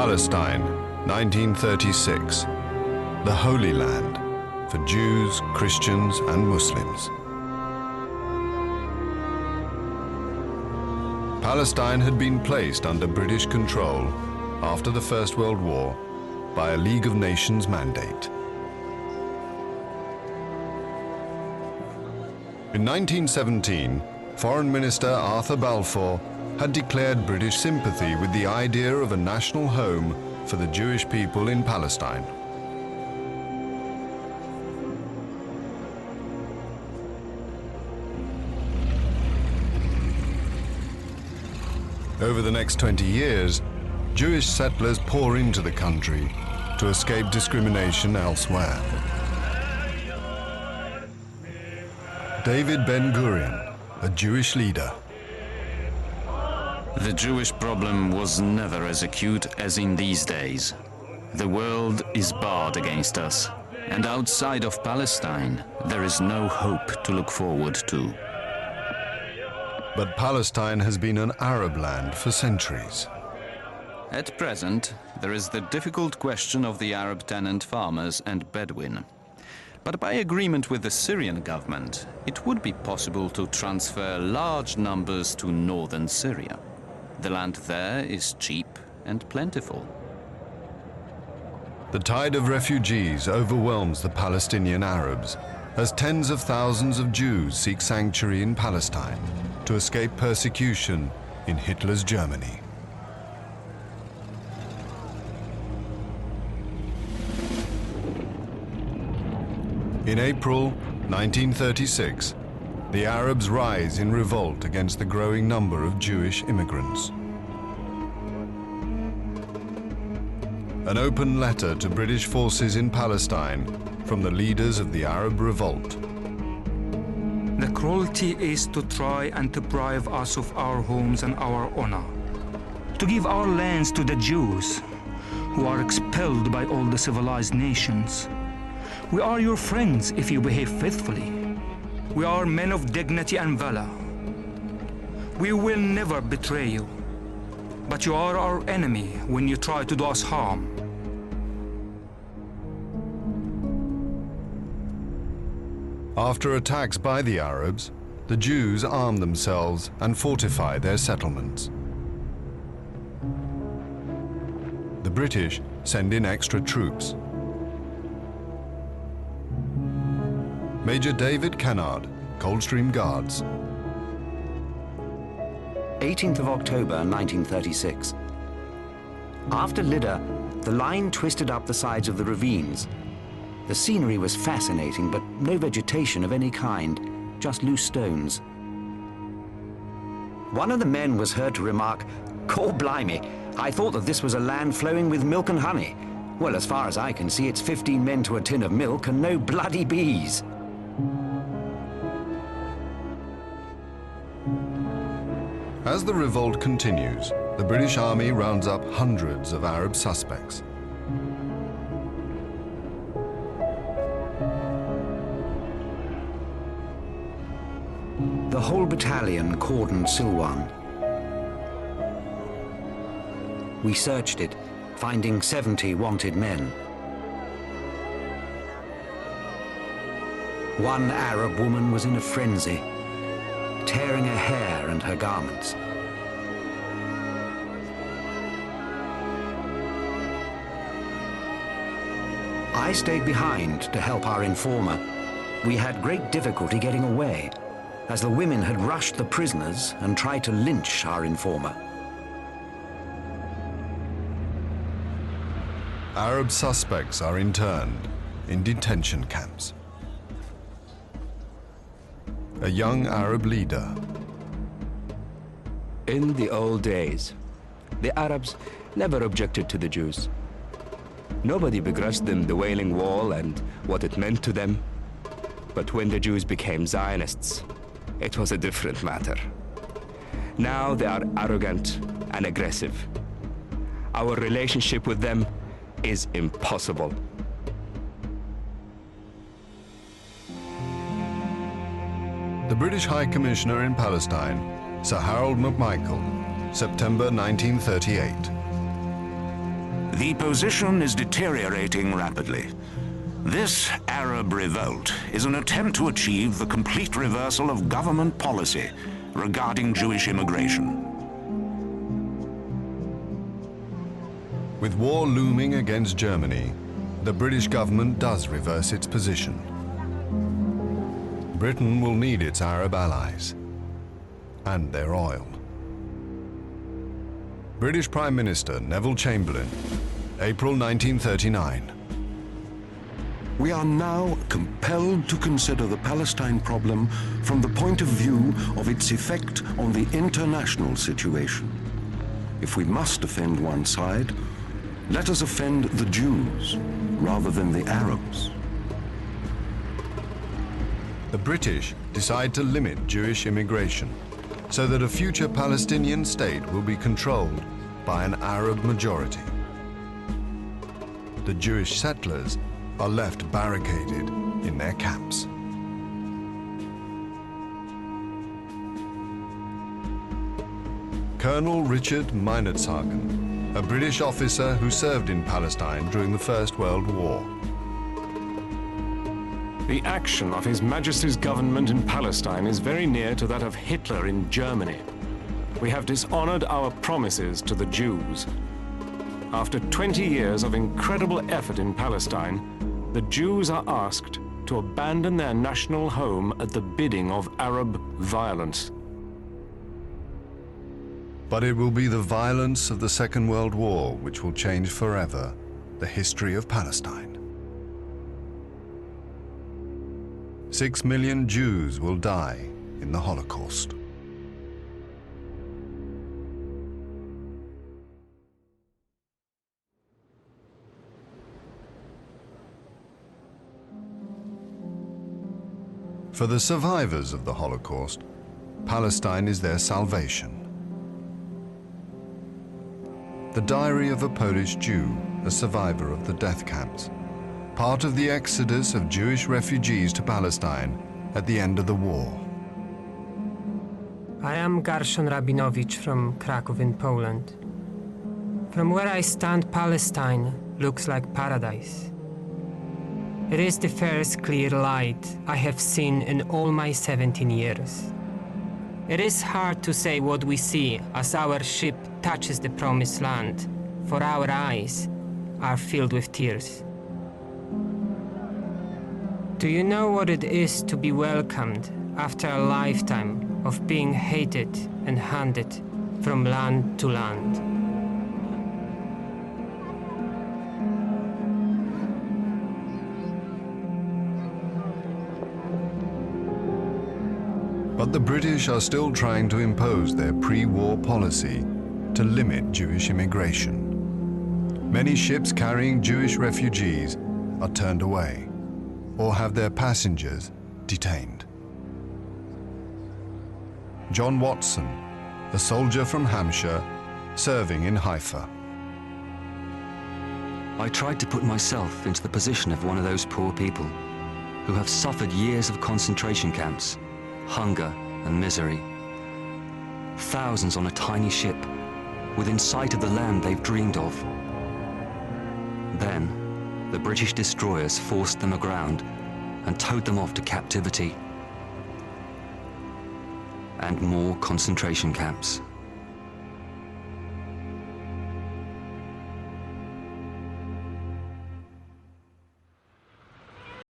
Palestine, 1936. The Holy Land for Jews, Christians and Muslims. Palestine had been placed under British control after the First World War by a League of Nations mandate. In 1917, Foreign Minister Arthur Balfour had declared British sympathy with the idea of a national home for the Jewish people in Palestine. Over the next 20 years, Jewish settlers pour into the country to escape discrimination elsewhere. David Ben-Gurion, a Jewish leader. The Jewish problem was never as acute as in these days. The world is barred against us, and outside of Palestine, there is no hope to look forward to. But Palestine has been an Arab land for centuries. At present, there is the difficult question of the Arab tenant farmers and Bedouin. But by agreement with the Syrian government, it would be possible to transfer large numbers to northern Syria. The land there is cheap and plentiful. The tide of refugees overwhelms the Palestinian Arabs as tens of thousands of Jews seek sanctuary in Palestine to escape persecution in Hitler's Germany. In April 1936, the Arabs rise in revolt against the growing number of Jewish immigrants. An open letter to British forces in Palestine from the leaders of the Arab revolt. The cruelty is to try and deprive us of our homes and our honor, to give our lands to the Jews, who are expelled by all the civilized nations. We are your friends if you behave faithfully. We are men of dignity and valor. We will never betray you, but you are our enemy when you try to do us harm. After attacks by the Arabs, the Jews arm themselves and fortify their settlements. The British send in extra troops. Major David Kennard, Coldstream Guards. 18th of October 1936. After Lydda, the line twisted up the sides of the ravines. The scenery was fascinating, but no vegetation of any kind, just loose stones. One of the men was heard to remark, "Cor blimey, I thought that this was a land flowing with milk and honey. Well, as far as I can see, it's 15 men to a tin of milk and no bloody bees." As the revolt continues, the British Army rounds up hundreds of Arab suspects. The whole battalion cordoned Silwan. We searched it, finding 70 wanted men. One Arab woman was in a frenzy, tearing her hair and her garments. I stayed behind to help our informer. We had great difficulty getting away, as the women had rushed the prisoners and tried to lynch our informer. Arab suspects are interned in detention camps. A young Arab leader. In the old days, the Arabs never objected to the Jews. Nobody begrudged them the Wailing Wall and what it meant to them. But when the Jews became Zionists, it was a different matter. Now they are arrogant and aggressive. Our relationship with them is impossible. The British High Commissioner in Palestine, Sir Harold McMichael, September 1938. The position is deteriorating rapidly. This Arab revolt is an attempt to achieve the complete reversal of government policy regarding Jewish immigration. With war looming against Germany, the British government does reverse its position. Britain will need its Arab allies and their oil. British Prime Minister Neville Chamberlain, April 1939. We are now compelled to consider the Palestine problem from the point of view of its effect on the international situation. If we must defend one side, let us offend the Jews rather than the Arabs. The British decide to limit Jewish immigration so that a future Palestinian state will be controlled by an Arab majority. The Jewish settlers are left barricaded in their camps. Colonel Richard Meinertzhagen, a British officer who served in Palestine during the First World War. The action of His Majesty's government in Palestine is very near to that of Hitler in Germany. We have dishonored our promises to the Jews. After 20 years of incredible effort in Palestine, the Jews are asked to abandon their national home at the bidding of Arab violence. But it will be the violence of the Second World War which will change forever the history of Palestine. 6 million Jews will die in the Holocaust. For the survivors of the Holocaust, Palestine is their salvation. The Diary of a Polish Jew, a survivor of the death camps, part of the exodus of Jewish refugees to Palestine at the end of the war. I am Gershon Rabinowicz from Kraków in Poland. From where I stand, Palestine looks like paradise. It is the first clear light I have seen in all my 17 years. It is hard to say what we see as our ship touches the promised land, for our eyes are filled with tears. Do you know what it is to be welcomed after a lifetime of being hated and hunted from land to land? But the British are still trying to impose their pre-war policy to limit Jewish immigration. Many ships carrying Jewish refugees are turned away or have their passengers detained. John Watson, a soldier from Hampshire, serving in Haifa. I tried to put myself into the position of one of those poor people who have suffered years of concentration camps, hunger and misery. Thousands on a tiny ship, within sight of the land they've dreamed of. Then, the British destroyers forced them aground and towed them off to captivity and more concentration camps.